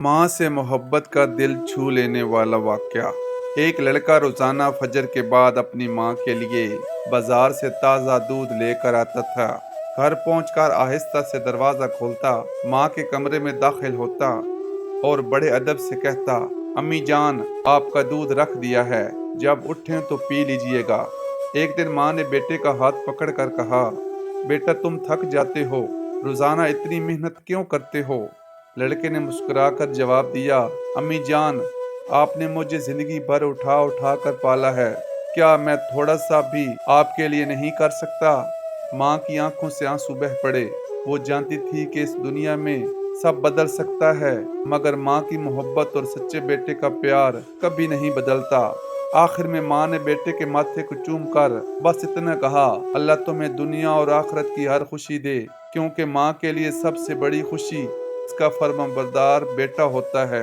माँ से मोहब्बत का दिल छू लेने वाला वाक़या। एक लड़का रोज़ाना फजर के बाद अपनी माँ के लिए बाजार से ताज़ा दूध लेकर आता था। घर पहुंचकर आहिस्ता से दरवाज़ा खोलता, माँ के कमरे में दाखिल होता और बड़े अदब से कहता, अम्मी जान, आपका दूध रख दिया है, जब उठें तो पी लीजिएगा। एक दिन माँ ने बेटे का हाथ पकड़ कर कहा, बेटा तुम थक जाते हो, रोज़ाना इतनी मेहनत क्यों करते हो? लड़के ने मुस्कुराकर जवाब दिया, अम्मी जान, आपने मुझे जिंदगी भर उठा उठा कर पाला है, क्या मैं थोड़ा सा भी आपके लिए नहीं कर सकता? माँ की आंखों से आंसू बह पड़े। वो जानती थी कि इस दुनिया में सब बदल सकता है, मगर माँ की मोहब्बत और सच्चे बेटे का प्यार कभी नहीं बदलता। आखिर में माँ ने बेटे के माथे को चूम कर बस इतना कहा, अल्लाह तुम्हें दुनिया और आखिरत की हर खुशी दे, क्योंकि माँ के लिए सबसे बड़ी खुशी इसका फर्माबरदार बेटा होता है।